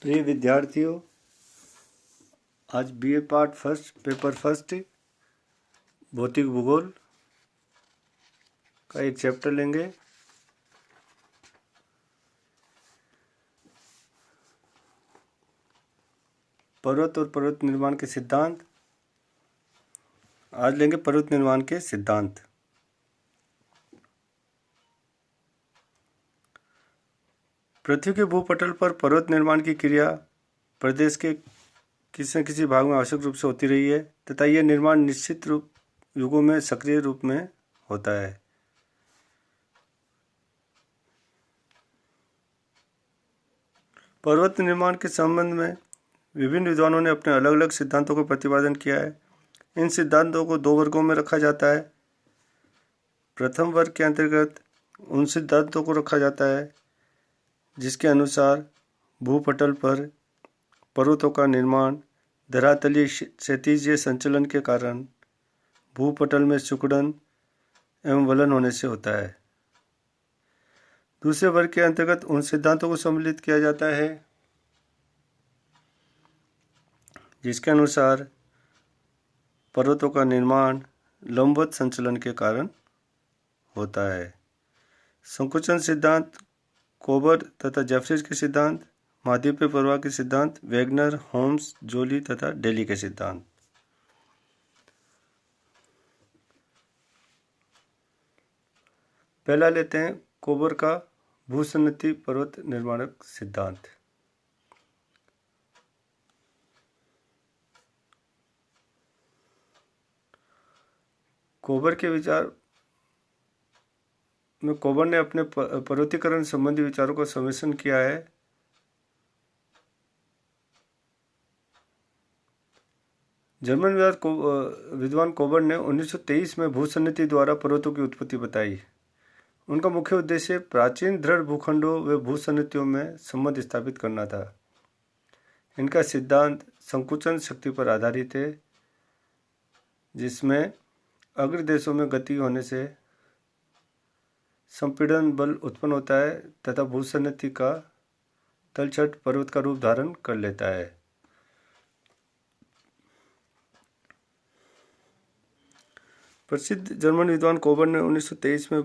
प्रिय विद्यार्थियों, आज BA part first paper first भौतिक भूगोल का एक चैप्टर लेंगे। पर्वत और पर्वत निर्माण के सिद्धांत। आज लेंगे पर्वत निर्माण के सिद्धांत। पृथ्वी के भूपटल पर पर्वत निर्माण की क्रिया प्रदेश के किसी न किसी भाग में आवश्यक रूप से होती रही है तथा यह निर्माण निश्चित युगों में सक्रिय रूप में होता है। पर्वत निर्माण के संबंध में विभिन्न विद्वानों ने अपने अलग अलग सिद्धांतों का प्रतिपादन किया है। इन सिद्धांतों को दो वर्गों में रखा जाता है। प्रथम वर्ग के अंतर्गत उन सिद्धांतों को रखा जाता है जिसके अनुसार भूपटल पर पर्वतों का निर्माण धरातलीय क्षैतिज संचलन के कारण भूपटल में सिकुड़न एवं वलन होने से होता है। दूसरे वर्ग के अंतर्गत उन सिद्धांतों को सम्मिलित किया जाता है जिसके अनुसार पर्वतों का निर्माण लंबवत संचलन के कारण होता है। संकुचन सिद्धांत कोबर तथा जेफरीज के सिद्धांत, महाद्वीपीय प्रवाह के सिद्धांत वेगनर, होम्स, जोली तथा डेली के सिद्धांत। पहला लेते हैं कोबर का भूसन्निधि पर्वत निर्माणक सिद्धांत। कोबर के विचार में कोबर ने अपने पर्वतीकरण संबंधी विचारों का सम्मिश्रण किया है। जर्मन विद्वान कोबर ने 1923 में भूसन्निधि द्वारा पर्वतों की उत्पत्ति बताई। उनका मुख्य उद्देश्य प्राचीन दृढ़ भूखंडों व भूसन्निधियों में संबंध स्थापित करना था। इनका सिद्धांत संकुचन शक्ति पर आधारित है, जिसमें अग्रदेशों में गति होने से संपीड़न बल उत्पन्न होता है तथा भूसन्निधि का तलछट पर्वत का रूप धारण कर लेता है। प्रसिद्ध जर्मन विद्वान कोबर ने 1923 में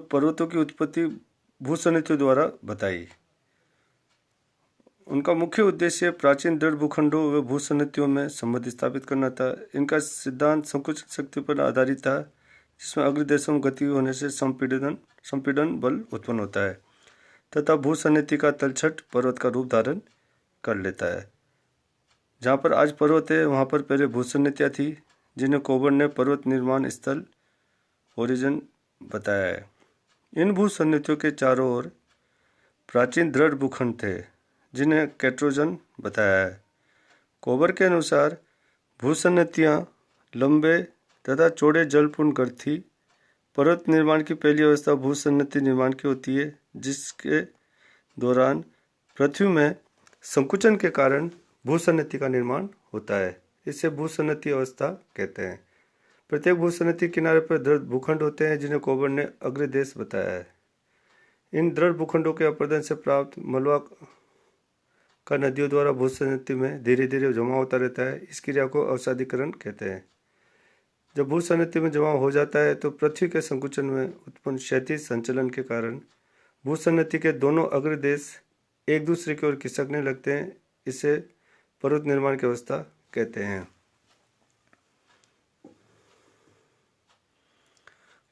पर्वतों की उत्पत्ति भूसन्निधियों द्वारा बताई। उनका मुख्य उद्देश्य प्राचीन दृढ़ भूखंडों व भूसन्निधियों में संबंध स्थापित करना था। इनका सिद्धांत संकुचन शक्ति पर आधारित था, जिसमें अग्रदेशों में गति होने से संपीड़न बल उत्पन्न होता है तथा भूसन्निधि का तलछट पर्वत का रूप धारण कर लेता है। जहाँ पर आज पर्वत है वहाँ पर पहले भूसन्निधियाँ थी, जिन्हें कोबर ने पर्वत निर्माण स्थल ओरिजिन बताया है। इन भूसन्निधियों के चारों ओर प्राचीन दृढ़ भूखंड थे, जिन्हें कैट्रोजन बताया है। कोबर के अनुसार भूसन्निधियाँ लंबे तथा चौड़े जलपूर्ण गर्त थी। पर्वत निर्माण की पहली अवस्था भूसन्निधि निर्माण की होती है, जिसके दौरान पृथ्वी में संकुचन के कारण भूसन्निधि का निर्माण होता है। इसे भूसन्निधि अवस्था कहते हैं। प्रत्येक भूसन्निधि किनारे पर दृढ़ भूखंड होते हैं, जिन्हें कोबर ने अग्रदेश बताया है। इन दृढ़ भूखंडों के अपरदन से प्राप्त मलबा का नदियों द्वारा भूसन्निधि में धीरे धीरे जमा होता रहता है। इस क्रिया को अवसादीकरण कहते हैं। जब भूसन्निधि में जमा हो जाता है तो पृथ्वी के संकुचन में उत्पन्न क्षैतिज संचलन के कारण भूसन्निधि के दोनों अग्रदेश एक दूसरे की ओर खिसकने लगते हैं। इसे पर्वत निर्माण की अवस्था कहते हैं।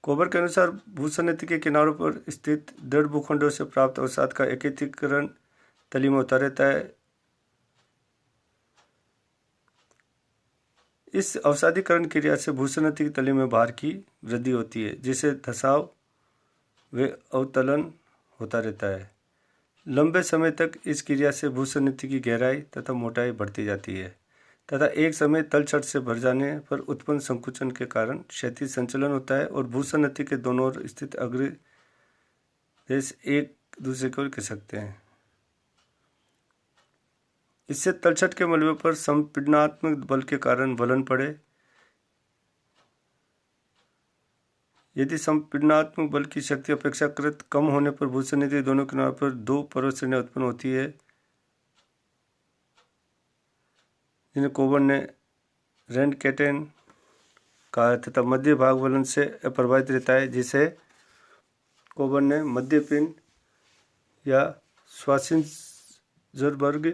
कोबर के अनुसार भूसन्निधि के किनारों पर स्थित दृढ़ भूखंडों से प्राप्त अवसाद का एकत्रीकरण तली में होता रहता है। इस अवसादीकरण क्रिया से भूसन्निधि की तली में भार की वृद्धि होती है, जिसे धसाव व अवतलन होता रहता है। लंबे समय तक इस क्रिया से भूसन्निधि की गहराई तथा मोटाई बढ़ती जाती है तथा एक समय तलछट से भर जाने पर उत्पन्न संकुचन के कारण क्षैतिज संचलन होता है और भूसन्निधि के दोनों ओर स्थित अग्रदेश एक दूसरे की ओर खिसकते हैं। इससे तलछट के मलबे पर संपीड़नात्मक बल के कारण वलन पड़े यदि संपीड़नात्मक बल की शक्ति अपेक्षाकृत कम होने पर भूसन्निधि दोनों किनारों पर दो पर्वत श्रेणियां उत्पन्न होती है, जिन्हें कोबर ने रैंडकेटेन कहा, तथा मध्य भाग वलन से अप्रभावित रहता है, जिसे कोबर ने मध्य पिंड या श्वार्ज़ेनबर्ग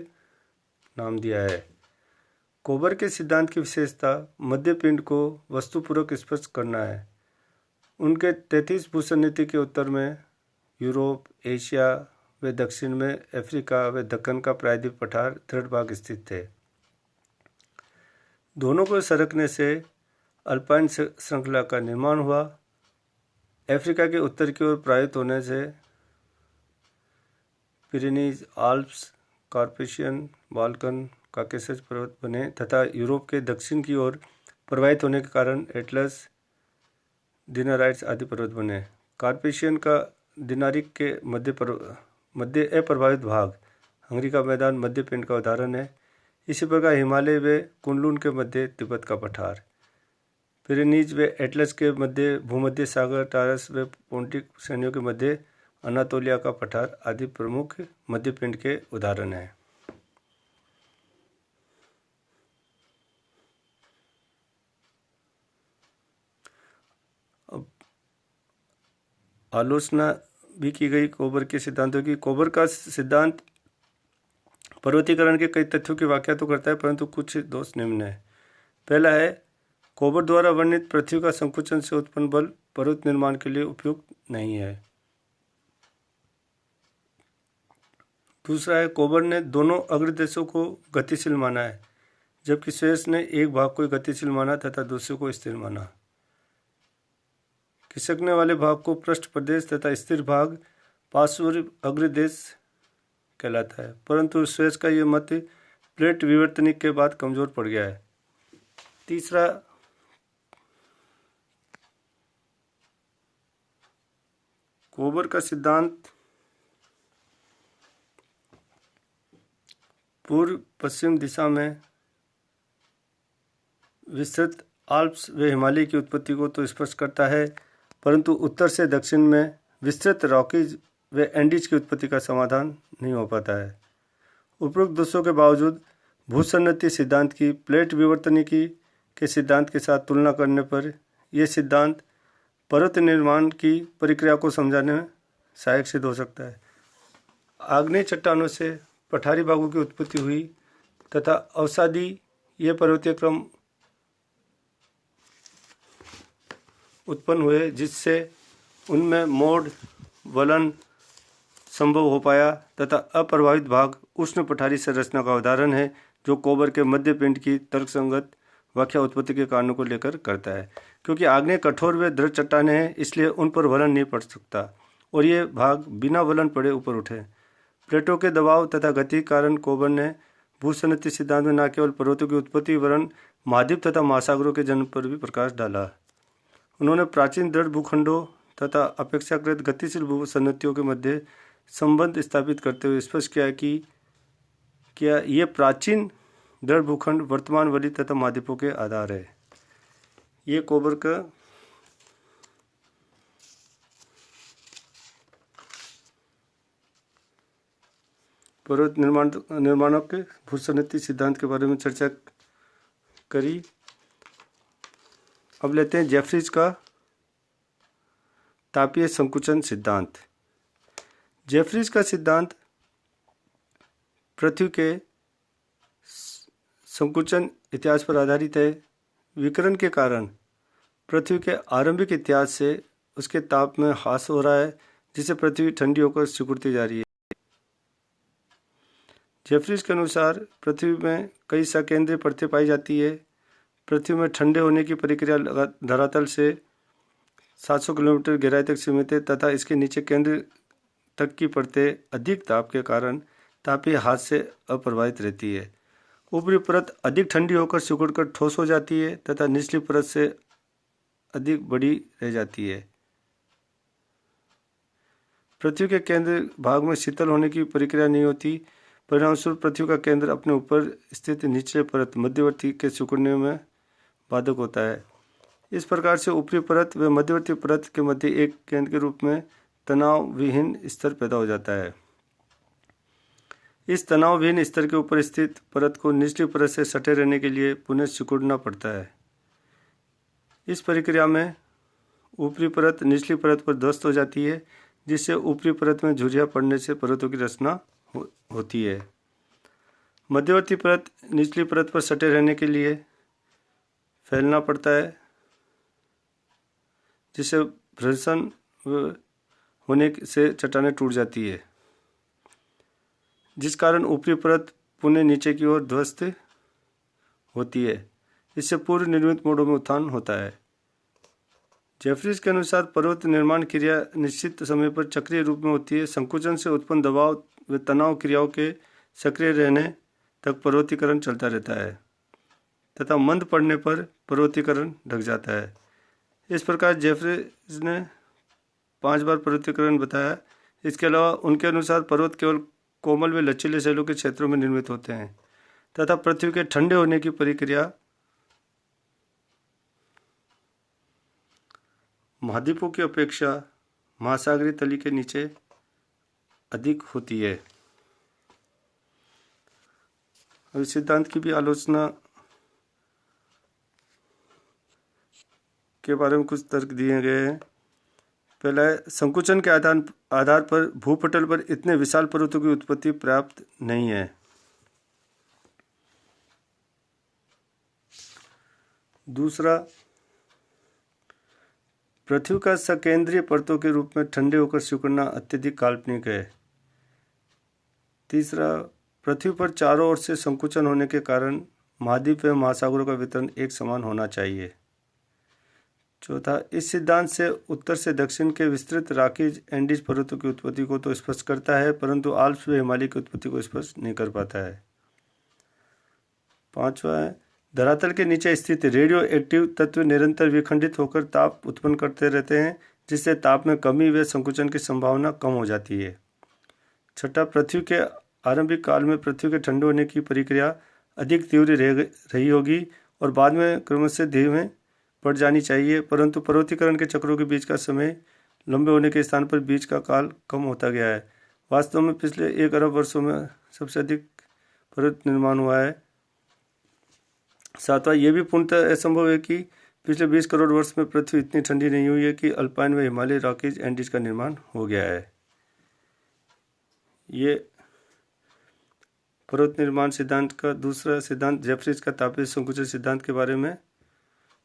नाम दिया है। कोबर के सिद्धांत की विशेषता मध्य पिंड को वस्तुपूर्वक स्पष्ट करना है। उनके 33 भूसन्निधि के उत्तर में यूरोप, एशिया व दक्षिण में अफ्रीका व दक्कन का प्रायद्वीप पठार दृढ़ भाग स्थित थे। दोनों को सरकने से अल्पाइन श्रृंखला का निर्माण हुआ। अफ्रीका के उत्तर की ओर प्रवाहित होने से पिरेनीज, आल्प्स, कार्पेशियन, बाल्कन, काकेशस पर्वत बने, तथा यूरोप के दक्षिण की ओर प्रवाहित होने के कारण एटलस, दिनाराइट्स आदि पर्वत बने। कार्पेशियन का दिनारिक के मध्य अप्रभावित भाग हंगरी का मैदान मध्य पिंड का उदाहरण है। इसी प्रकार हिमालय व कुनलुन के मध्य तिब्बत का पठार, पिरेनीज व एटलस के मध्य भूमध्य सागर, टारस व पोंटिक श्रेणियों के मध्य अनातोलिया का पठार आदि प्रमुख मध्य पिंड के उदाहरण हैं। आलोचना भी की गई कोबर के सिद्धांतों की। कोबर का सिद्धांत पर्वतीकरण के कई तथ्यों की व्याख्या तो करता है, परंतु कुछ दोष निम्न है। पहला है, कोबर द्वारा वर्णित पृथ्वी का संकुचन से उत्पन्न बल पर्वत निर्माण के लिए उपयुक्त नहीं है। दूसरा है, कोबर ने दोनों अग्रदेशों को गतिशील माना है, जबकि स्वेस ने एक भाग को गतिशील माना तथा दूसरे को स्थिर माना। खिसकने वाले भाग को पृष्ठ प्रदेश तथा स्थिर भाग पार्श्व अग्रदेश कहलाता है, परंतु स्वेस का यह मत प्लेट विवर्तनिक के बाद कमजोर पड़ गया है। तीसरा, कोबर का सिद्धांत पूर्व पश्चिम दिशा में विस्तृत आल्प्स व हिमालय की उत्पत्ति को तो स्पष्ट करता है, परंतु उत्तर से दक्षिण में विस्तृत रॉकीज व एंडीज की उत्पत्ति का समाधान नहीं हो पाता है। उपरोक्त दोषों के बावजूद भूसन्नति सिद्धांत की प्लेट विवर्तनिकी के सिद्धांत के साथ तुलना करने पर यह सिद्धांत पर्वत निर्माण की प्रक्रिया को समझाने में सहायक सिद्ध हो सकता है। आग्नेय चट्टानों से पठारी भागों की उत्पत्ति हुई तथा अवसादी ये पर्वतीय क्रम उत्पन्न हुए, जिससे उनमें मोड़ वलन संभव हो पाया, तथा अप्रभावित भाग उष्ण पठारी संरचना का उदाहरण है, जो कोबर के मध्य पिंड की तर्कसंगत व्याख्या उत्पत्ति के कारणों को लेकर करता है। क्योंकि आग्नेय कठोर व दृढ़ चट्टानें हैं, इसलिए उन पर वलन नहीं पड़ सकता और ये भाग बिना वलन पड़े ऊपर उठे। प्लेटों के दबाव तथा गति के कारण कोबर ने भूसन्नति सिद्धांत में न केवल पर्वतों की उत्पत्ति वरन महाद्वीप तथा महासागरों के जन्म पर भी प्रकाश डाला। उन्होंने प्राचीन दृढ़ भूखंडों तथा अपेक्षाकृत गतिशील भूसन्नतियों के मध्य संबंध स्थापित करते हुए स्पष्ट किया कि क्या ये प्राचीन दृढ़ भूखंड वर्तमान वली तथा महाद्वीपों के आधार है। ये कोबर का पर्वत निर्माणों के भूसन्नति सिद्धांत के बारे में चर्चा करी। अब लेते हैं जेफरीज का तापीय संकुचन सिद्धांत। जेफरीज का सिद्धांत पृथ्वी के संकुचन इतिहास पर आधारित है। विकिरण के कारण पृथ्वी के आरंभिक इतिहास से उसके ताप में ह्रास हो रहा है, जिससे पृथ्वी ठंडी होकर सिकुड़ती जा रही है। जेफरीज के अनुसार पृथ्वी में कई सकेंद्रीय परतें पाई जाती है। पृथ्वी में ठंडे होने की प्रक्रिया धरातल से 700 किलोमीटर गहराई तक सीमित है तथा इसके नीचे केंद्र तक की परतें अधिक ताप के कारण तापीय हाथ से अप्रभावित रहती है। ऊपरी परत अधिक ठंडी होकर सिकुड़कर ठोस हो जाती है तथा निचली परत से अधिक बड़ी रह जाती है। पृथ्वी के केंद्र भाग में शीतल होने की प्रक्रिया नहीं होती, परिणामस्वरूप पृथ्वी का केंद्र अपने ऊपर स्थित निचले परत मध्यवर्ती के सिकुड़ने में बाधक होता है। इस प्रकार से ऊपरी परत व मध्यवर्ती परत के मध्य एक केंद्र के रूप में तनाव विहीन स्तर पैदा हो जाता है। इस तनाव विहीन स्तर के ऊपर स्थित परत को निचली परत से सटे रहने के लिए पुनः सिकुड़ना पड़ता है। इस प्रक्रिया में ऊपरी परत निचली परत पर ध्वस्त हो जाती है, जिससे ऊपरी परत में झुर्रियाँ पड़ने से परतों की रचना होती है। मध्यवर्ती परत निचली परत पर सटे रहने के लिए फैलना पड़ता है, जिससे घर्षण होने से चट्टानें टूट जाती है, जिस कारण ऊपरी परत पुनः नीचे की ओर ध्वस्त होती है। इससे पूर्व निर्मित मोड़ों में उत्थान होता है। जेफरीज के अनुसार पर्वत निर्माण क्रिया निश्चित समय पर चक्रीय रूप में होती है। संकुचन से उत्पन्न दबाव व तनाव क्रियाओं के सक्रिय रहने तक पर्वतीकरण चलता रहता है तथा मंद पड़ने पर पर्वतीकरण ढक जाता है। इस प्रकार जेफरीज ने 5 बार पर्वतीकरण बताया। इसके अलावा उनके अनुसार पर्वत केवल कोमल व लचीले शैलों के क्षेत्रों में निर्मित होते हैं तथा पृथ्वी के ठंडे होने की प्रक्रिया महाद्वीपों की अपेक्षा महासागरीय तली के नीचे अधिक होती है। अब इस सिद्धांत की भी आलोचना के बारे में कुछ तर्क दिए गए हैं। पहला है, संकुचन के आधार पर भूपटल पर इतने विशाल पर्वतों की उत्पत्ति पर्याप्त नहीं है। दूसरा, पृथ्वी का सकेंद्रीय परतों के रूप में ठंडे होकर सिकुड़ना अत्यधिक काल्पनिक है। तीसरा, पृथ्वी पर चारों ओर से संकुचन होने के कारण महाद्वीप व महासागरों का वितरण एक समान होना चाहिए। चौथा, इस सिद्धांत से उत्तर से दक्षिण के विस्तृत रॉकीज एंडीज पर्वतों की उत्पत्ति को तो स्पष्ट करता है, परंतु आल्प्स व हिमालय की उत्पत्ति को स्पष्ट नहीं कर पाता है। पांचवा है, धरातल के नीचे स्थित रेडियो एक्टिव तत्व निरंतर विखंडित होकर ताप उत्पन्न करते रहते हैं, जिससे ताप में कमी व संकुचन की संभावना कम हो जाती है। छठा, पृथ्वी के आरंभिक काल में पृथ्वी के ठंडे होने की प्रक्रिया अधिक तीव्र रही होगी और बाद में क्रमशः धीमे पड़ जानी चाहिए, परंतु पर्वतीकरण के चक्रों के बीच का समय लंबे होने के स्थान पर बीच का काल कम होता गया है। वास्तव में पिछले 1 अरब वर्षों में सबसे अधिक पर्वत निर्माण हुआ है। सातवां, यह भी पूर्णतः असंभव है कि पिछले 20 करोड़ वर्ष में पृथ्वी इतनी ठंडी नहीं हुई है कि अल्पाइन व हिमालय रॉकीज एंडीज का निर्माण हो गया है। ये पर्वत निर्माण सिद्धांत का दूसरा सिद्धांत जेफरीज का तापीय संकुचन सिद्धांत के बारे में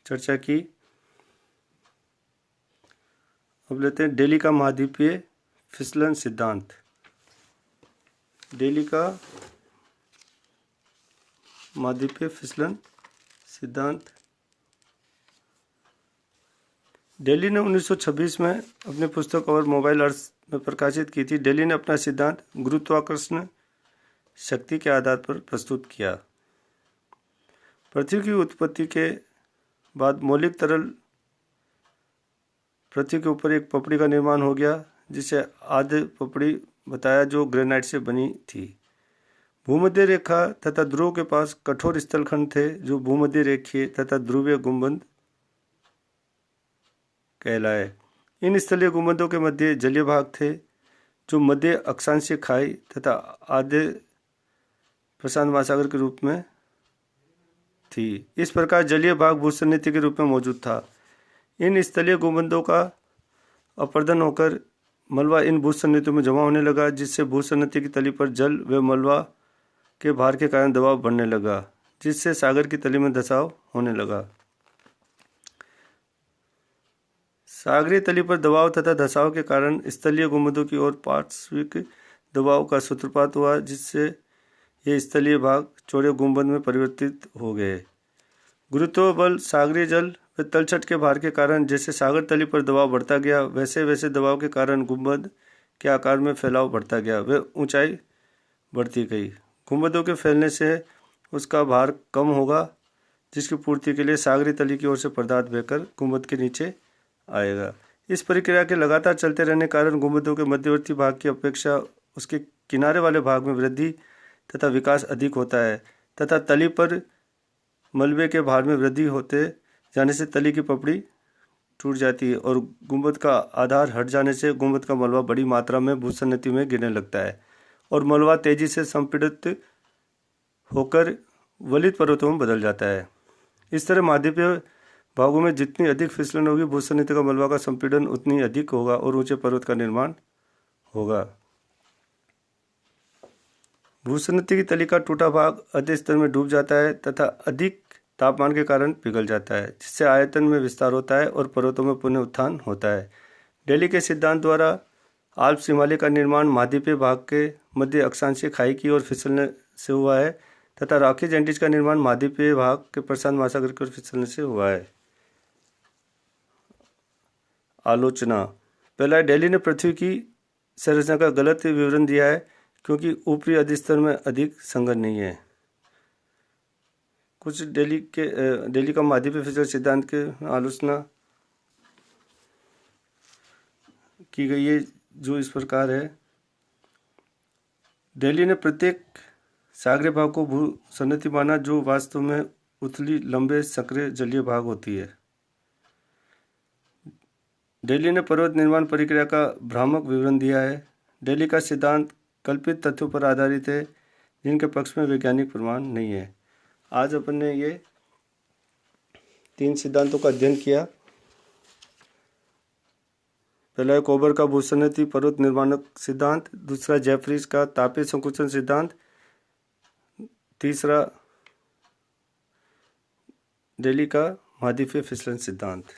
चर्चा की। अब लेते हैं डेली का महाद्वीपीय फिसलन सिद्धांत। डेली का महाद्वीपीय फिसलन सिद्धांत। डेली ने 1926 में अपनी पुस्तक और मोबाइल अर्थ में प्रकाशित की थी। डेली ने अपना सिद्धांत गुरुत्वाकर्षण शक्ति के आधार पर प्रस्तुत किया। पृथ्वी की उत्पत्ति के बाद मौलिक तरल पृथ्वी के ऊपर एक पपड़ी का निर्माण हो गया, जिसे आद्य पपड़ी बताया, जो ग्रेनाइट से बनी थी। भूमध्य रेखा तथा ध्रुव के पास कठोर स्थलखंड थे, जो भूमध्य रेखीय तथा ध्रुवीय गुंबद कहलाए। इन स्थलीय गुंबदों के मध्य जलीय भाग थे, जो मध्य अक्षांशीय खाई तथा आद्य प्रशांत महासागर के रूप में थी। इस प्रकार जलीय भाग भूसन्निधि के रूप में मौजूद था। इन स्थलीय गुंबदों का अपर्दन होकर मलबा इन भूसन्निधियों में जमा होने लगा, जिससे भूसन्निधि की तली पर जल व मलबा के भार के कारण दबाव बढ़ने लगा, जिससे सागर की तली में धंसाव होने लगा। सागरीय तली पर दबाव तथा धंसाव के कारण स्थलीय गुंबदों की ओर पार्श्विक दबाव का सूत्रपात हुआ, जिससे ये स्थलीय भाग चौड़े गुंबद में परिवर्तित हो गए। गुरुत्व बल, सागरीय जल व तलछट के भार के कारण जैसे सागर तली पर दबाव बढ़ता गया, वैसे वैसे दबाव के कारण गुंबद के आकार में फैलाव बढ़ता गया व ऊंचाई बढ़ती गई। गुंबदों के फैलने से उसका भार कम होगा, जिसकी पूर्ति के लिए सागरीय तली की ओर से पदार्थ बहकर गुंबद के नीचे आएगा। इस प्रक्रिया के लगातार चलते रहने के कारण गुंबदों के मध्यवर्ती भाग की अपेक्षा उसके किनारे वाले भाग में वृद्धि तथा विकास अधिक होता है तथा तली पर मलबे के भार में वृद्धि होते जाने से तली की पपड़ी टूट जाती है और गुंबद का आधार हट जाने से गुंबद का मलबा बड़ी मात्रा में भूसन्नति में गिरने लगता है और मलबा तेजी से संपीड़ित होकर वलित पर्वतों में बदल जाता है। इस तरह महाद्वीपीय भागों में जितनी अधिक फिसलन होगी, भूसन्नति का मलबा का संपीड़न उतनी अधिक होगा और ऊंचे पर्वत का निर्माण होगा। भूसन्नति की तली का टूटा भाग अति स्तर में डूब जाता है तथा अधिक तापमान के कारण पिघल जाता है, जिससे आयतन में विस्तार होता है और पर्वतों में पुनः उत्थान होता है। डेली के सिद्धांत द्वारा आल्प्स हिमालय का निर्माण महाद्वीपीय भाग के मध्य अक्षांशीय खाई की ओर फिसलने से हुआ है तथा रॉकीज एंडीज का निर्माण महाद्वीपीय भाग के प्रशांत महासागर की ओर फिसलने से हुआ है। आलोचना। पहला, दिल्ली ने पृथ्वी की संरचना का गलत विवरण दिया है क्योंकि ऊपरी अधिस्तर में अधिक संघन नहीं है। कुछ दिल्ली का महाद्वीपीय फिसलन सिद्धांत के आलोचना की गई है जो इस प्रकार है। दिल्ली ने प्रत्येक सागरीय भाग को भूसन्नति माना जो वास्तव में उथली लंबे सक्रिय जलीय भाग होती है। दिल्ली ने पर्वत निर्माण प्रक्रिया का भ्रामक विवरण दिया है। दिल्ली का सिद्धांत कल्पित तथ्यों पर आधारित है जिनके पक्ष में वैज्ञानिक प्रमाण नहीं है। आज अपन ने ये 3 सिद्धांतों का अध्ययन किया। पहला है कोबर का भूसन्नति पर्वत निर्माणक सिद्धांत, दूसरा जेफरीज का तापीय संकुचन सिद्धांत, तीसरा दिल्ली का महाद्वीपीय फिसलन सिद्धांत।